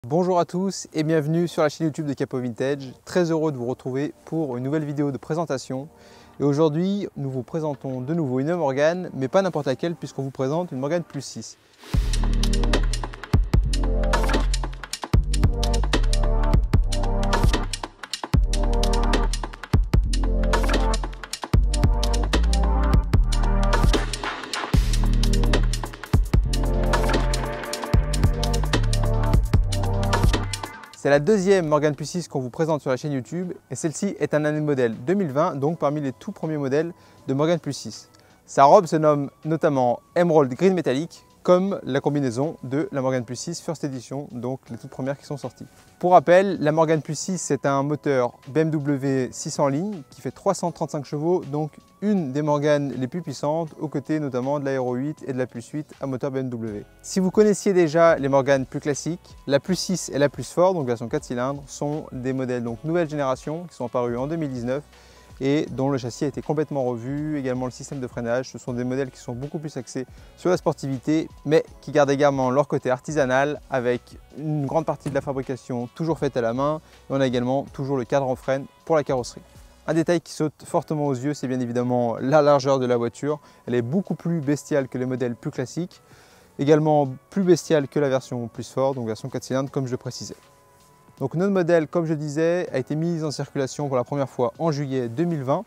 Bonjour à tous et bienvenue sur la chaîne YouTube de Capo Vintage. Très heureux de vous retrouver pour une nouvelle vidéo de présentation. Et aujourd'hui, nous vous présentons de nouveau une Morgane, mais pas n'importe laquelle puisqu'on vous présente une Morgane Plus 6. C'est la deuxième Morgane Plus 6 qu'on vous présente sur la chaîne YouTube et celle-ci est un année modèle 2020, donc parmi les tout premiers modèles de Morgane Plus 6. Sa robe se nomme notamment Emerald Green Metallic, comme la combinaison de la Morgane Plus 6 First Edition, donc les toutes premières qui sont sorties. Pour rappel, la Morgane Plus 6 c'est un moteur BMW 600 lignes qui fait 335 chevaux, donc une des Morganes les plus puissantes, aux côtés notamment de la Hero 8 et de la Plus 8 à moteur BMW. Si vous connaissiez déjà les Morganes plus classiques, la Plus 6 et la Plus Fort, donc version 4 cylindres, sont des modèles donc nouvelle génération qui sont apparus en 2019 et dont le châssis a été complètement revu, également le système de freinage. Ce sont des modèles qui sont beaucoup plus axés sur la sportivité, mais qui gardent également leur côté artisanal avec une grande partie de la fabrication toujours faite à la main. Et on a également toujours le cadre en freine pour la carrosserie. Un détail qui saute fortement aux yeux, c'est bien évidemment la largeur de la voiture. Elle est beaucoup plus bestiale que les modèles plus classiques, également plus bestiale que la version Plus Fort, donc version 4 cylindres comme je le précisais. Donc notre modèle, comme je disais, a été mis en circulation pour la première fois en juillet 2020.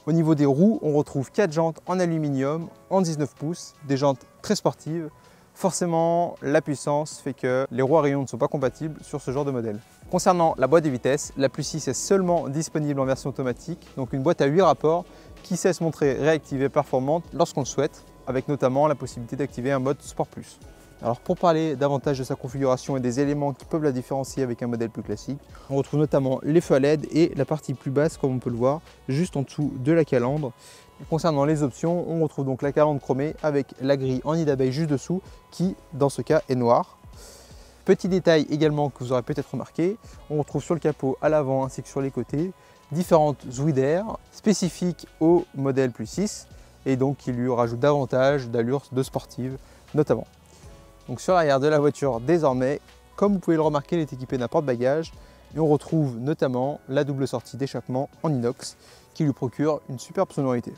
Au niveau des roues, on retrouve 4 jantes en aluminium en 19 pouces, des jantes très sportives. Forcément, la puissance fait que les roues à rayons ne sont pas compatibles sur ce genre de modèle. Concernant la boîte de vitesses, la Plus 6 est seulement disponible en version automatique, donc une boîte à 8 rapports qui sait se montrer réactive et performante lorsqu'on le souhaite, avec notamment la possibilité d'activer un mode Sport Plus. Alors pour parler davantage de sa configuration et des éléments qui peuvent la différencier avec un modèle plus classique, on retrouve notamment les feux à LED et la partie plus basse comme on peut le voir, juste en dessous de la calandre. Et concernant les options, on retrouve donc la calandre chromée avec la grille en nid d'abeille juste dessous qui dans ce cas est noire. Petit détail également que vous aurez peut-être remarqué, on retrouve sur le capot à l'avant ainsi que sur les côtés différentes ouïes d'air spécifiques au modèle Plus 6 et donc qui lui rajoutent davantage d'allure de sportive notamment. Donc sur l'arrière de la voiture désormais, comme vous pouvez le remarquer, elle est équipée d'un porte-bagages et on retrouve notamment la double sortie d'échappement en inox qui lui procure une superbe sonorité.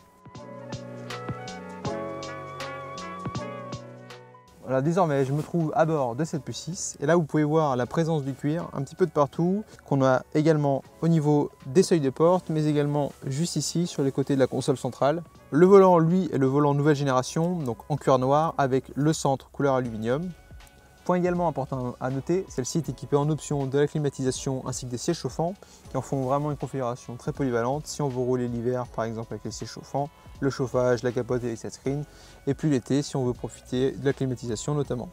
Voilà, désormais je me trouve à bord de cette Plus 6 et là vous pouvez voir la présence du cuir un petit peu de partout, qu'on a également au niveau des seuils de porte mais également juste ici sur les côtés de la console centrale. Le volant lui est le volant nouvelle génération, donc en cuir noir avec le centre couleur aluminium. Point également important à noter, celle-ci est équipée en option de la climatisation ainsi que des sièges chauffants qui en font vraiment une configuration très polyvalente si on veut rouler l'hiver par exemple avec les sièges chauffants, le chauffage, la capote et les touchscreens, et puis l'été si on veut profiter de la climatisation notamment.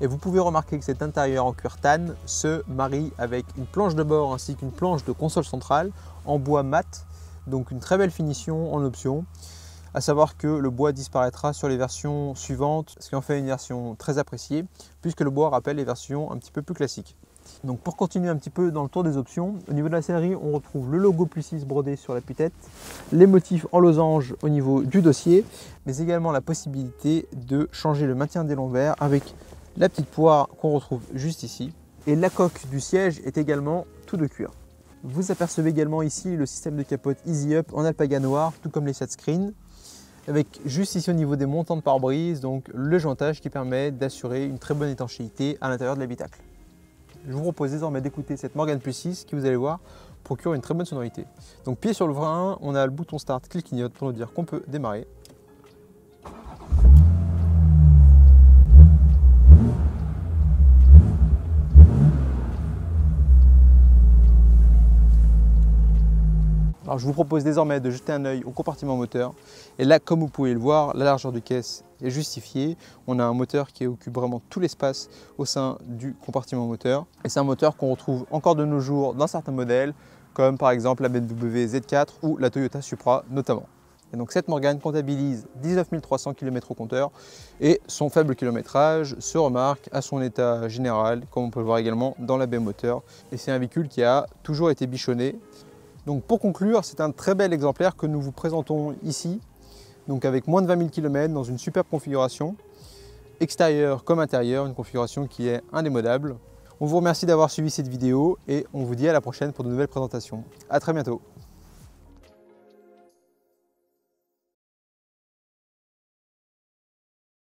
Et vous pouvez remarquer que cet intérieur en cuir tan se marie avec une planche de bord ainsi qu'une planche de console centrale en bois mat, donc une très belle finition en option. À savoir que le bois disparaîtra sur les versions suivantes, ce qui en fait une version très appréciée, puisque le bois rappelle les versions un petit peu plus classiques. Donc pour continuer un petit peu dans le tour des options, au niveau de la sellerie, on retrouve le logo Plus 6 brodé sur la tête, les motifs en losange au niveau du dossier, mais également la possibilité de changer le maintien des lombaires avec la petite poire qu'on retrouve juste ici. Et la coque du siège est également tout de cuir. Vous apercevez également ici le système de capote Easy Up en alpaga noir, tout comme les touchscreens, avec juste ici au niveau des montants de pare-brise, donc le jantage qui permet d'assurer une très bonne étanchéité à l'intérieur de l'habitacle. Je vous propose désormais d'écouter cette Morgane Plus 6 qui, vous allez voir, procure une très bonne sonorité. Donc pied sur le frein, on a le bouton start qui clignote pour nous dire qu'on peut démarrer. Alors je vous propose désormais de jeter un œil au compartiment moteur. Et là, comme vous pouvez le voir, la largeur de caisse est justifiée. On a un moteur qui occupe vraiment tout l'espace au sein du compartiment moteur. Et c'est un moteur qu'on retrouve encore de nos jours dans certains modèles, comme par exemple la BMW Z4 ou la Toyota Supra notamment. Et donc cette Morgane comptabilise 19 300 km au compteur et son faible kilométrage se remarque à son état général, comme on peut le voir également dans la baie moteur. Et c'est un véhicule qui a toujours été bichonné. Donc pour conclure, c'est un très bel exemplaire que nous vous présentons ici, donc avec moins de 20 000 km dans une superbe configuration, extérieure comme intérieure, une configuration qui est indémodable. On vous remercie d'avoir suivi cette vidéo et on vous dit à la prochaine pour de nouvelles présentations. À très bientôt.